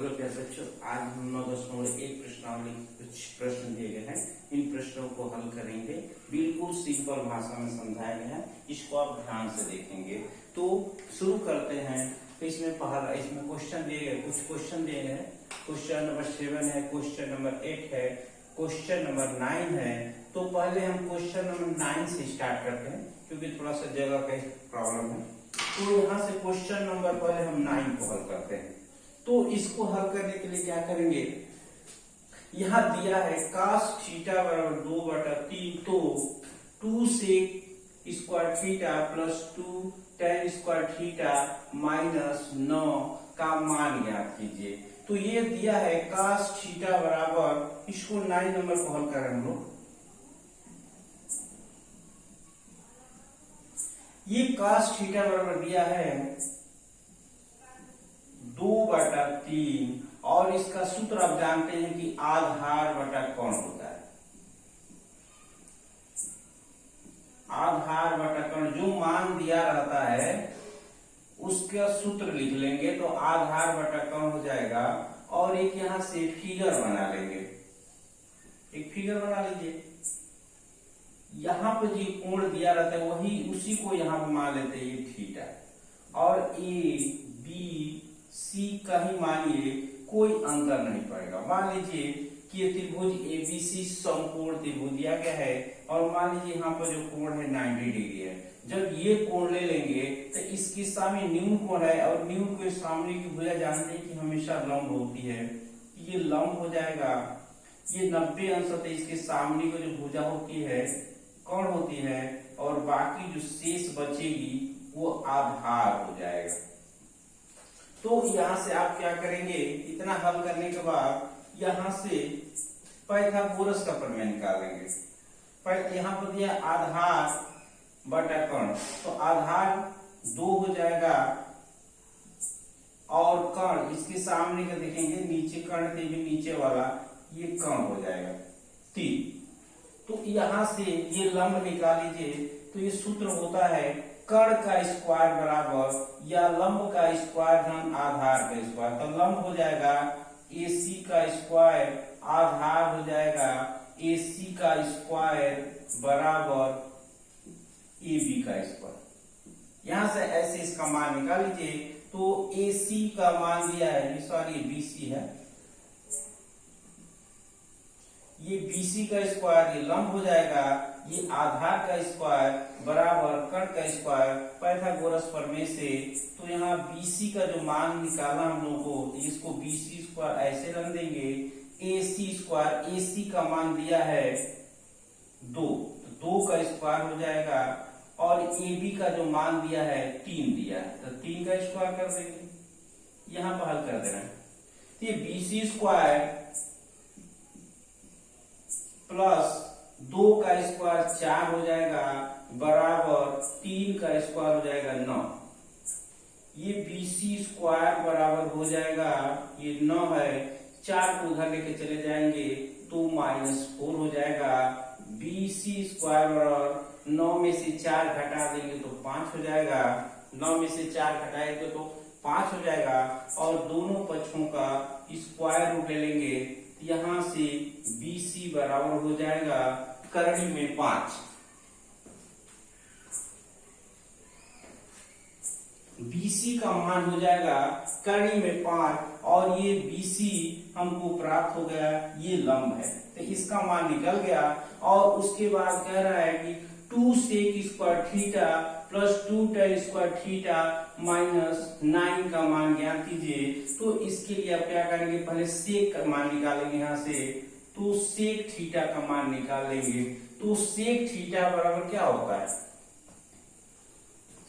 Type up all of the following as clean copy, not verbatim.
Hello प्यारे बच्चों, आज हम 9.1 प्रश्नावली कुछ प्रश्न दिए गए हैं। इन प्रश्नों को हल करेंगे। बिल्कुल सिंपल भाषा में समझाया गया है, इसको आप ध्यान से देखेंगे। तो शुरू करते हैं। तो इसमें पहला इसमें क्वेश्चन दिए गए, कुछ क्वेश्चन दिए गए। क्वेश्चन नंबर 7 है, क्वेश्चन नंबर 8 है, क्वेश्चन नंबर 9 है। तो पहले हम क्वेश्चन नंबर 9 से स्टार्ट करते हैं, क्योंकि थोड़ा सा जगह का प्रॉब्लम है। तो यहाँ से क्वेश्चन नंबर पहले हम 9 को हल करते हैं। तो इसको हल करने के लिए क्या करेंगे, यहां दिया है cos थीटा बराबर 2/3, तो 2 sec square theta plus 2 tan square theta minus 9 का मान ज्ञात कीजिए। तो ये दिया है cos थीटा बराबर, इसको 9 नंबर को हल करें हम लोग। ये cos थीटा बराबर दिया है 2/3, और इसका सूत्र आप जानते हैं कि आधार बटा कौन होता है। आधार बटा कौन, जो मान दिया रहता है उसका सूत्र लिख लेंगे तो आधार बटा कौन हो जाएगा। और एक यहां से फिगर बना लेंगे, एक फिगर बना लीजिए। यहां पर जो कोण दिया रहता है वही उसी को यहां पर मान लेते हैं ये थीटा, और ए बी सी कहीं मानिए कोई अंतर नहीं पड़ेगा। मान लीजिए कि ये त्रिभुज एबीसी समकोण त्रिभुज दिया गया है, और मान लीजिए यहाँ पर जो कोण है 90 डिग्री है। जब ये कोण ले लेंगे तो इसके सामने न्यून कोण है, और न्यून के सामने की भुजा जानते हैं कि हमेशा लंब होती है। ये लंब हो जाएगा, ये 90 अंश होते, इसके सामने की जो भुजा होती है कौन होती है, और बाकी जो शेष बचेगी वो आधार हो जाएगा। तो यहां से आप क्या करेंगे, इतना हल करने के बाद यहां से पाइथागोरस का प्रमेय निकालेंगे। यहां पर दिया आधार बटा कर्ण, तो आधार 2 हो जाएगा, और कर्ण इसके सामने का देखेंगे, नीचे कर्ण थे भी नीचे वाला, ये कर्ण हो जाएगा 3। तो यहां से ये लंब निकाल लीजिए। तो ये सूत्र होता है कर्ण का स्क्वायर बराबर, या लंब का स्क्वायर धन आधार का स्क्वायर। तो लंब हो जाएगा AC का स्क्वायर, आधार हो जाएगा AC का स्क्वायर बराबर AB का स्क्वायर। यहां से ऐसे इसका मान निकाल लीजिए। तो AC का मान दिया है, सॉरी BC है, ये BC का स्क्वायर, ये लंब हो जाएगा, ये आधार का स्क्वायर बराबर कर्ण का स्क्वायर, पाइथागोरस प्रमेय से। तो यहाँ BC का जो मान निकाला हम लोगों को, इसको BC स्क्वायर ऐसे रख देंगे। AC स्क्वायर, AC का मान दिया है 2, तो 2 का स्क्वायर हो जाएगा, और AB का जो मान दिया है 3 दिया है, तो 3 का स्क्वायर कर देंगे। यहाँ पर हल कर देना है। तो ये BC स्क्वायर प्लस 2 का स्क्वायर 4 हो जाएगा, बराबर 3 का स्क्वायर हो जाएगा 9। ये BC स्क्वायर बराबर हो जाएगा, ये 9 है, 4 को उधर लेके चले जाएंगे तो -4 हो जाएगा। BC स्क्वायर बराबर 9 में से 4 घटा देंगे तो 5 हो जाएगा। 9 में से 4 घटाएंगे तो 5 हो जाएगा, और दोनों पक्षों का स्क्वायर रूट ले लेंगे। यहां से BC बराबर हो जाएगा करणी में 5। BC का मान हो जाएगा करणी में 5, और ये BC हमको प्राप्त हो गया, ये लंब है, तो इसका मान निकल गया। और उसके बाद कह रहा है कि 2 sec square theta plus 2 tan square theta minus 9 का मान ज्ञात कीजिए। तो इसके लिए आप क्या करेंगे, पहले सेक का मान निकालेंगे यहाँ से। तो सेक थीटा का मान निकाल लेंगे। तो सेक थीटा बराबर क्या होता है,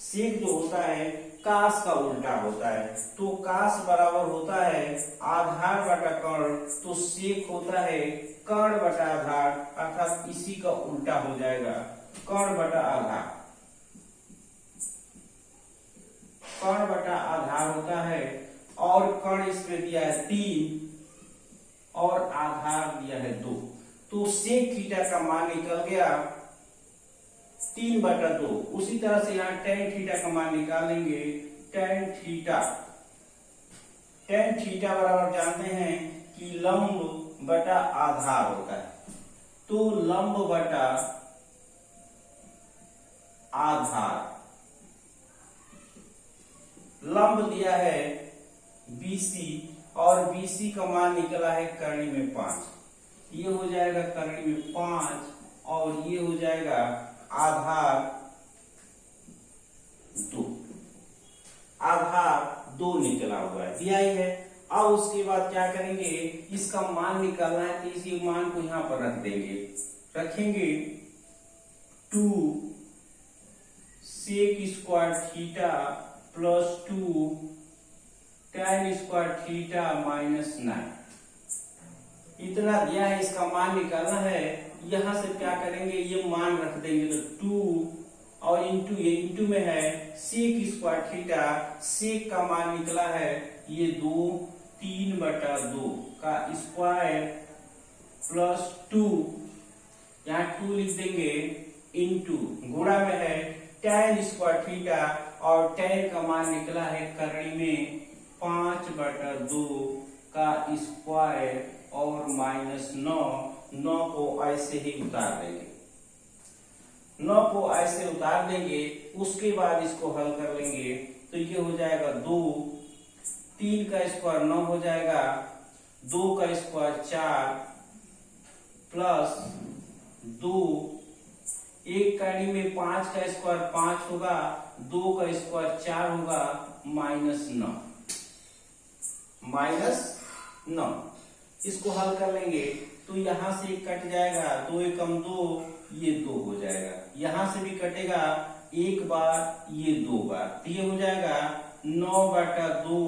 सेक जो होता है कास का उल्टा होता है। तो कास बराबर होता है आधार बटा कर्ण, तो सेक होता है कर्ण बटा आधार, अर्थात इसी का उल्टा हो जाएगा, कर्ण बटा आधार। कर्ण बटा आधार होता है, और कर्ण इसमें दिया है 3, और आधार दिया है 2। तो सेक थीटा का मान निकल गया 3/2। उसी तरह से यहाँ tan थीटा का मान निकालेंगे। tan थीटा टेन थीटा बराबर जानते हैं कि लंब बटा आधार होता है। तो लंब बटा आधार, लंब दिया है BC और BC का मान निकला है करणी में 5, ये हो जाएगा करणी में 5 और ये हो जाएगा आधार 2, आधार 2 निकला हुआ है, दिया ही है। अब उसके बाद क्या करेंगे, इसका मान निकालना है तो इसी मान को यहां पर रख देंगे, रखेंगे 2 sec square theta plus 2 tan square theta minus 9, इतना दिया है, इसका मान निकालना है। यहां से क्या करेंगे, ये मान रख देंगे तो 2 और इंटू, ये इंटू में है sec स्क्वायर थीटा, sec का मान निकला है ये 3/2 का स्क्वायर प्लस 2, यहाँ 2 लिख देंगे इंटू, गुणा में है tan स्क्वायर थीटा और tan का मान निकला है करणी में 5/2 का स्क्वायर और माइनस 9 को ऐसे ही उतार देंगे, 9 को ऐसे उतार देंगे। उसके बाद इसको हल कर लेंगे तो ये हो जाएगा 2, 3 का स्क्वायर 9 हो जाएगा, 2 का स्क्वायर 4 प्लस 2, एक करणी में 5 का स्क्वायर 5 होगा, 2 का स्क्वायर 4 होगा, माइनस 9। इसको हल कर लेंगे तो यहां से कट जाएगा, 2 एकम 2, ये 2 हो जाएगा, यहां से भी कटेगा एक बार, ये 2 बार, तो ये हो जाएगा 9/2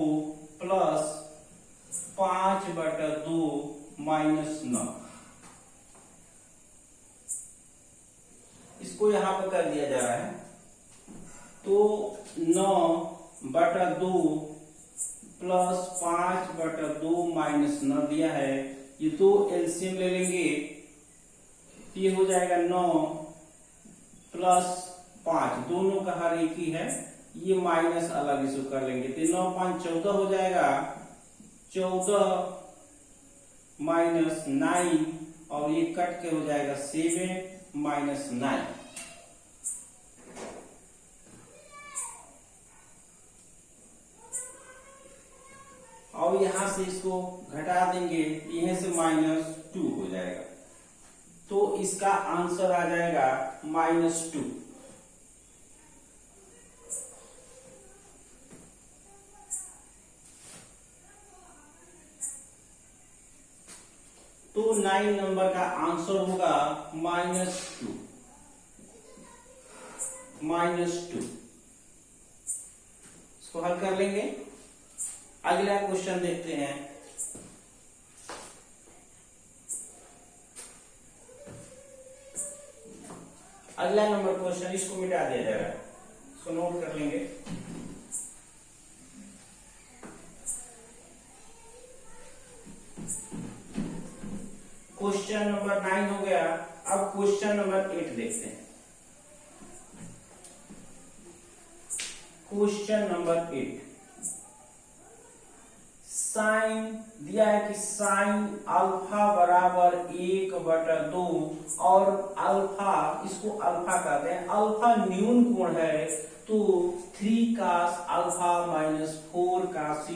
प्लस 5/2 माइनस 9। इसको यहां पर कर दिया जा रहा है तो 9/2 प्लस 5/2 माइनस 9 दिया है, ये 2 एलसीएम ले लेंगे, ये हो जाएगा 9 प्लस 5, दोनों का हर एक ही है, ये माइनस अलग इसको कर लेंगे तो 9 5 14 हो जाएगा, 14 माइनस 9 और ये कट के हो जाएगा 7 माइनस 9। और यहां से इसको घटा देंगे, यहां से -2 हो जाएगा, तो इसका आंसर आ जाएगा -2। तो 9 नंबर का आंसर होगा -2। इसको हल कर लेंगे। अगला क्वेश्चन देखते हैं। अगला नंबर क्वेश्चन, इसको मिटा दिया जा रहा है, इसको नोट कर लेंगे। क्वेश्चन नंबर 9 हो गया। अब क्वेश्चन नंबर 8 देखते हैं। क्वेश्चन नंबर 8, साइन दिया है कि साइन अल्फा बराबर 1/2 और अल्फा, इसको अल्फा कहते हैं, अल्फा न्यून कोण है तो 3 cos अल्फा माइनस 4 cos,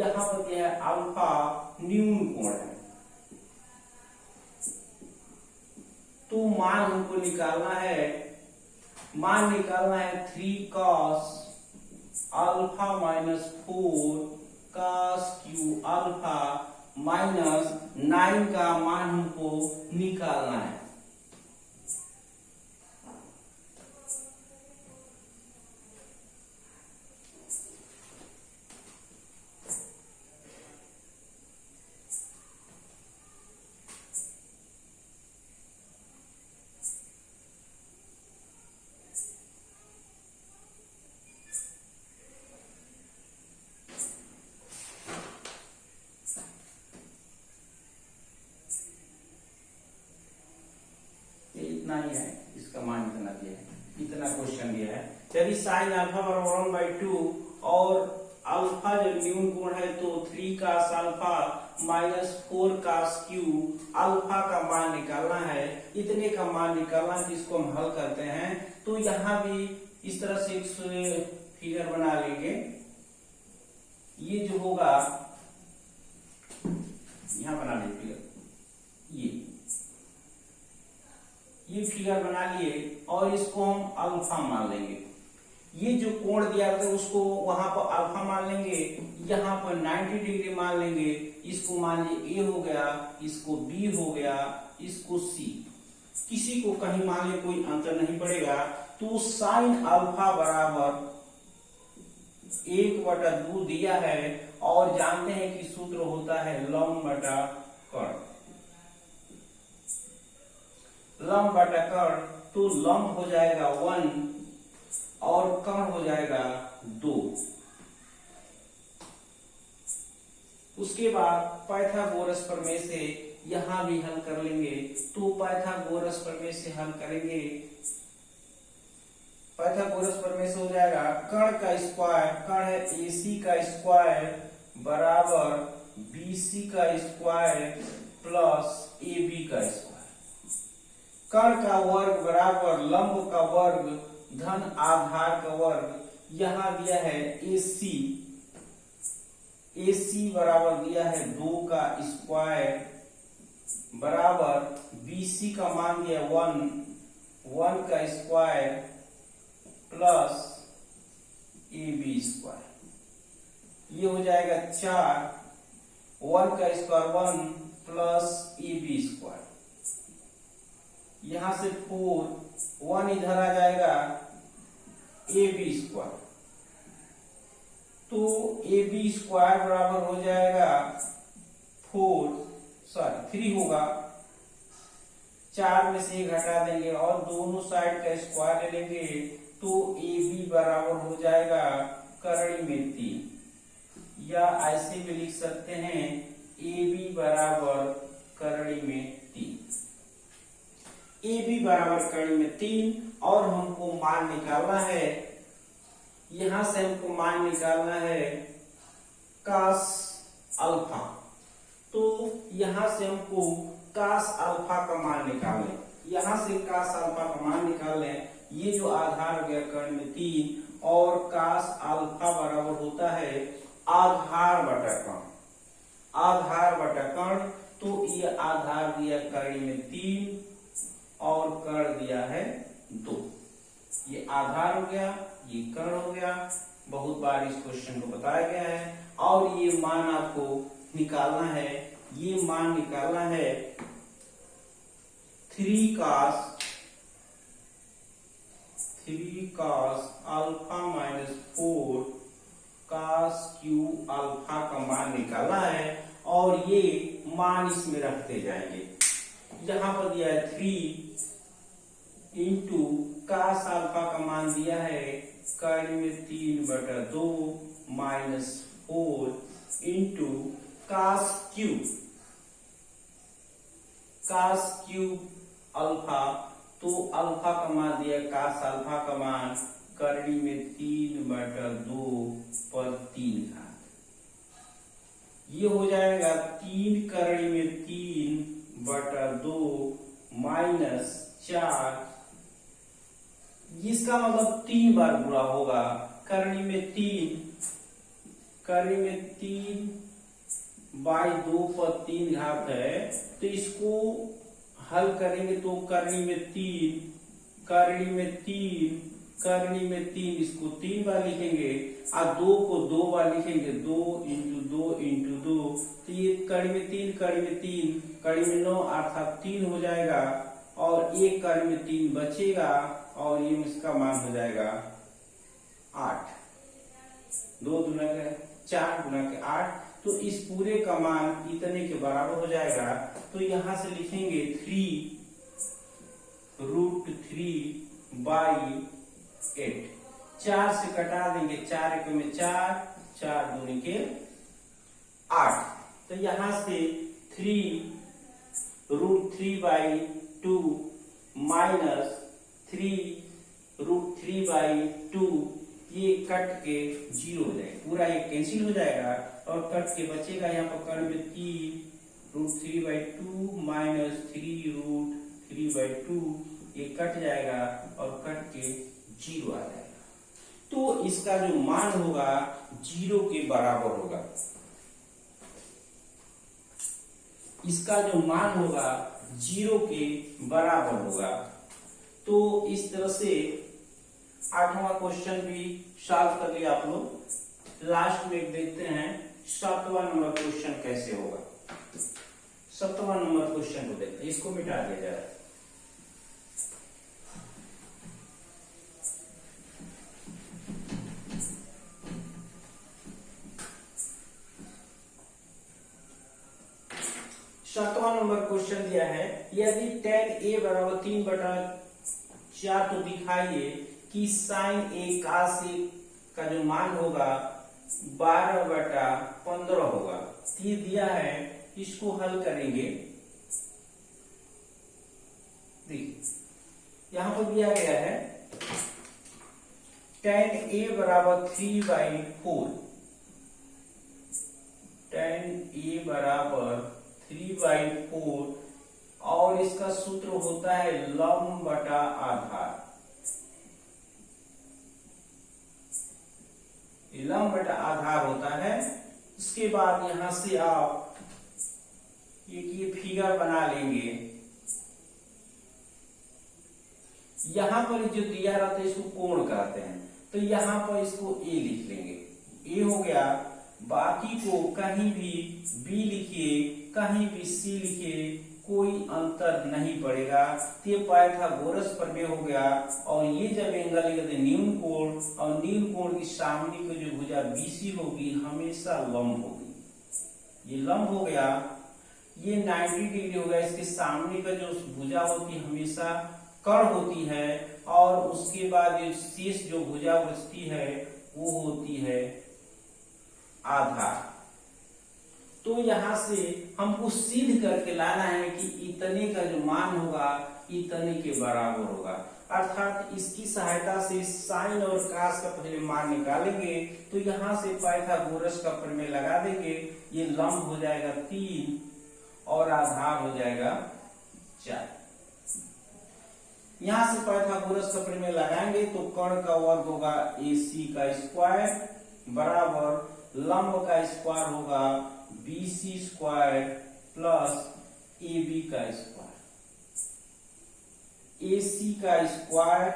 यहां पर क्या है, अल्फा न्यून कोण है। तो मान हमको निकालना है, मान निकालना है 3 cos alpha minus 4 cos Q alpha minus 9 का मान हमको निकालना है। इतना ही है, इसका मान इतना दिया है, इतना क्वेश्चन दिया है। यदि साइन अल्फा बराबर 1/2 और अल्फा जो न्यून कोण है तो 3 cos alpha minus 4 cos Q alpha का मान निकालना है। इतने का मान निकालना है जिसको हम हल करते हैं। तो यहाँ भी इस तरह से एक फिगर बना लेंगे। ये जो होगा यहां बना लेंगे फिगर, ये फिगर बना लिए और इसको हम अल्फा मान लेंगे। ये जो कोण दिया था उसको वहां पर अल्फा मान लेंगे, यहाँ पर 90 डिग्री मान लेंगे। इसको मान लीजिए ए हो गया, इसको बी हो गया, इसको सी, किसी को कहीं मान लीजिए कोई अंतर नहीं पड़ेगा। तो साइन अल्फा बराबर 1/2 दिया है और जानते हैं कि सूत्र होता है लंब बटा कर्ण। लंब बटा कर्ण, तो लंब हो जाएगा 1 और कर्ण हो जाएगा 2। उसके बाद पाइथागोरस प्रमेय से यहां भी हल कर लेंगे। तो पाइथागोरस प्रमेय से हल करेंगे, पाइथागोरस प्रमेय से हो जाएगा कर्ण का स्क्वायर, कर्ण है AC का स्क्वायर बराबर BC का स्क्वायर प्लस AB का स्क्वायर। कर्ण का वर्ग बराबर लंब का वर्ग धन आधार का वर्ग। यहां दिया है AC, AC बराबर दिया है 2 का स्क्वायर बराबर BC का मान दिया 1 का स्क्वायर प्लस AB स्क्वायर। ये हो जाएगा 4, 1 का स्क्वायर 1 प्लस AB स्क्वायर। यहां से 4, 1 इधर आ जाएगा AB स्क्वायर। तो AB स्क्वायर बराबर हो जाएगा 3 होगा। 4 में से 1 हटा देंगे और दोनों साइड का स्क्वायर ले लेंगे। तो AB बराबर हो जाएगा कर्ण में 3, या ऐसे भी लिख सकते हैं AB बराबर कर्ण में 3। AB बराबर कर्ण में 3 और हमको मान निकालना है। यहां से हमको मान निकालना है cos अल्फा। तो यहां से हमको cos अल्फा का मान निकालें, यहां से cos अल्फा का मान निकालें। ये जो आधार हो गया कर्ण में 3 और cos अल्फा बराबर होता है आधार बटा कर्ण, आधार बटा कर्ण। तो ये आधार दिया कर्ण में 3 और कर्ण दिया है 2। ये आधार हो गया, ये कर्ण हो गया। बहुत बार इस क्वेश्चन को बताया गया है और ये मान आपको निकालना है। ये मान निकालना है 3 cos alpha minus 4 cos Q alpha का मान निकालना है और ये मान इसमें रखते जाएंगे। यहां पर दिया है 3 इंटू cos अल्फा का मान दिया है कर्ण में 3/2 minus 4 into cos cube alpha. तो अल्फा का मान दिया cos अल्फा का मान कर्ण में 3/2 पर 3 घात। ये हो जाएगा 3 कर्ण में 3/2 माइनस 4। इसका मतलब 3 बार बुरा होगा। कर्ण में 3/2 पर 3 घात है। तो इसको हल करेंगे तो कर्ण में 3 इसको 3 बार लिखेंगे और 2 को 2 बार लिखेंगे। 2 इंटू 2 इंटू 2। तो ये कर्ण में 3 कर्ण में 9 अर्थात 3 हो जाएगा और एक कर्ण में 3 बचेगा और ये इसका मान हो जाएगा 8। 2 गुना के 4 गुना के 8। तो इस पूरे का मान इतने के बराबर हो जाएगा। तो यहां से लिखेंगे 3√3/8। 4 से कटा देंगे, 4 एक में 4, 4 दूनी के 8। तो यहां से 3√3/2 माइनस 3√3/2 ये कट के 0 हो जाएगा, पूरा ये कैंसिल हो जाएगा और कट के बचेगा यहाँ पर कर्ण में 3√3/2 माइनस 3√3/2, ये कट जाएगा और कट के 0 आ जाएगा। तो इसका जो मान होगा 0 के बराबर होगा, इसका जो मान होगा 0 के बराबर होगा। तो इस तरह से 8वां क्वेश्चन भी सॉल्व कर लिया आप लोग। लास्ट में देखते हैं 7वां नंबर क्वेश्चन कैसे होगा। 7वां नंबर क्वेश्चन को देखते हैं, इसको मिटा दिया जाए। सातवां नंबर क्वेश्चन दिया है, यदि tan a बराबर 3/4 तो दिखाइए कि sin a cos a का जो मान होगा 12/15 होगा। ये दिया है, इसको हल करेंगे। देखिए यहां पर दिया गया है tan a बराबर 3/4, tan a बराबर 3/4 और इसका सूत्र होता है लंब बटा आधार। लंब बटा आधार होता है। उसके बाद यहां से आप ये फिगर बना लेंगे। यहां पर जो दिया रहता है इसको कोण कहते हैं, तो यहां पर इसको ए लिख लेंगे, ए हो गया। बाकी को कहीं भी बी लिखिए, कहीं भी सी लिखिए, कोई अंतर नहीं पड़ेगा। ये पाइथागोरस प्रमेय हो गया। और ये जब एंगल लेंगे न्यून कोण, और न्यून कोण की सामने की जो भुजा बीसी होगी हमेशा लंब होगी। ये लंब हो गया, ये 90 डिग्री हो गया। इसके सामने का जो भुजा होती है हमेशा कर्ण होती है, और उसके बाद ये शेष जो भुजा बचती है वो होती है आधार। तो यहां से हमको सिद्ध करके लाना है कि इतने का जो मान होगा इतने के बराबर होगा। अर्थात इसकी सहायता से साइन और कास का पहले मान निकालेंगे। तो यहां से पाइथागोरस का प्रमेय लगा देंगे। ये लंब हो जाएगा 3 और आधार हो जाएगा 4। यहां से पाइथागोरस का प्रमेय लगाएंगे तो कर्ण का वर्ग होगा AC का स्क्वायर बराबर लंब का स्क्वायर होगा BC स्क्वायर प्लस AB का स्क्वायर। AC का स्क्वायर,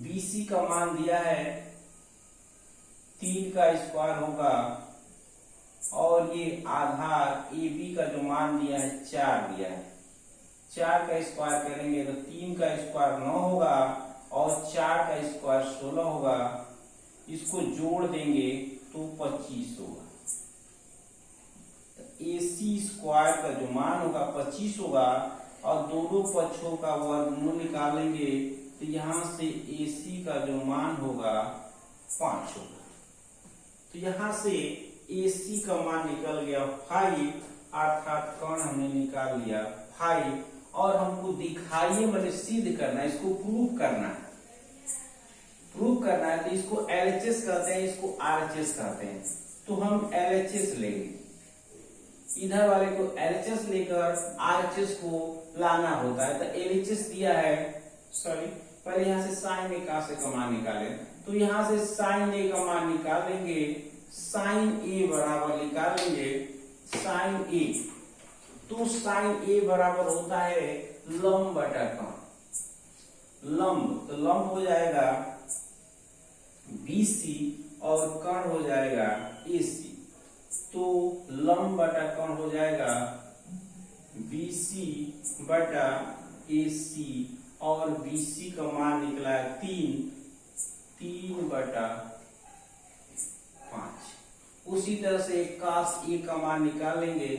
BC का मान दिया है 3 का स्क्वायर होगा, और ये आधार AB का जो मान दिया है 4 दिया है। 4 का स्क्वायर करेंगे तो 3 का स्क्वायर 9 होगा और 4 का स्क्वायर 16 होगा। इसको जोड़ देंगे तो 25 होगा। AC स्क्वायर का जो मान होगा 25 होगा, और दोनों पक्षों का वर्गमूल निकालेंगे तो यहां से AC का जो मान होगा 5 होगा। तो यहां से AC का मान निकल गया 5, अर्थात कर्ण हमने निकाल लिया 5। और हमको दिखाइए मतलब सिद्ध करना है, इसको प्रूव करना है। प्रूव करना है तो इसको LHS कहते हैं, इसको RHS कहते हैं। तो हम LHS लेंगे, इधर वाले को LHS लेकर RHS को लाना होता है। तो LHS दिया है, सॉरी पहले यहाँ से साइन ए का मान निकाले। तो यहाँ से साइन ए का मान निकाल लेंगे, साइन ए बराबर निकालेंगे साइन ए। तो साइन ए बराबर होता है लंब बटा कर्ण। लंब तो लंब हो जाएगा BC और कर्ण हो जाएगा AC। तो लंब बटा कर्ण हो जाएगा BC बटा AC, और BC का मान निकला है 3 बटा 5। उसी तरह से cos A का मान निकालेंगे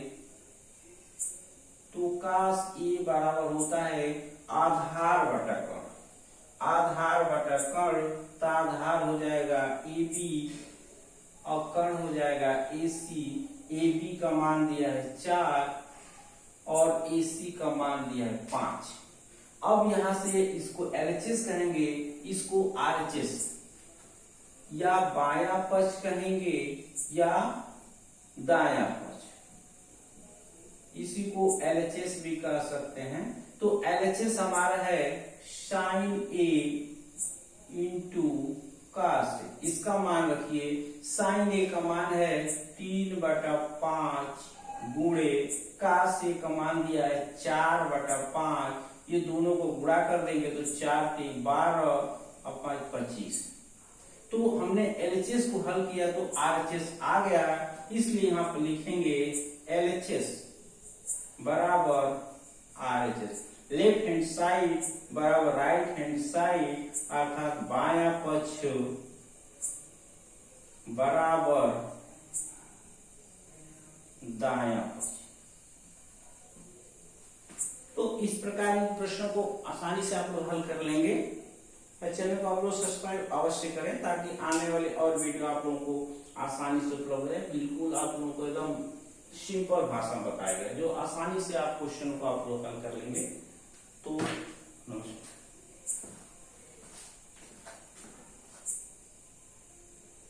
तो cos A बराबर होता है आधार बटा कर्ण। आधार बटा कर्ण, तो आधार हो जाएगा AB और कर्ण हो जाएगा AC। AB का मान दिया है 4 और AC का मान दिया है 5। अब यहां से इसको LHS कहेंगे, इसको RHS। या बायां पक्ष कहेंगे या दायां पक्ष, इसी को LHS भी कह सकते हैं। तो LHS हमारा है साइन ए इंटू कास ए। इसका मान रखिए, साइन ए का मान है 3/5 गुणे कास ए का मान दिया है 4/5। ये दोनों को गुणा कर देंगे तो 4 3 12 और 5 25। तो हमने LHS को हल किया तो RHS आ गया, इसलिए यहां पर लिखेंगे LHS बराबर RHS। लेफ्ट हैंड साइड बराबर राइट हैंड साइड, अर्थात बायां पक्ष बराबर दायां पक्ष। तो इस प्रकार इन प्रश्नों को आसानी से आप लोग हल कर लेंगे। चैनल को आप लोग सब्सक्राइब अवश्य करें ताकि आने वाले और वीडियो आप लोगों को आसानी से उपलब्ध रहे। बिल्कुल आप लोगों को एकदम सिंपल भाषा में बताया गया, जो आसानी से आप क्वेश्चन को आप लोग हल कर लेंगे। तो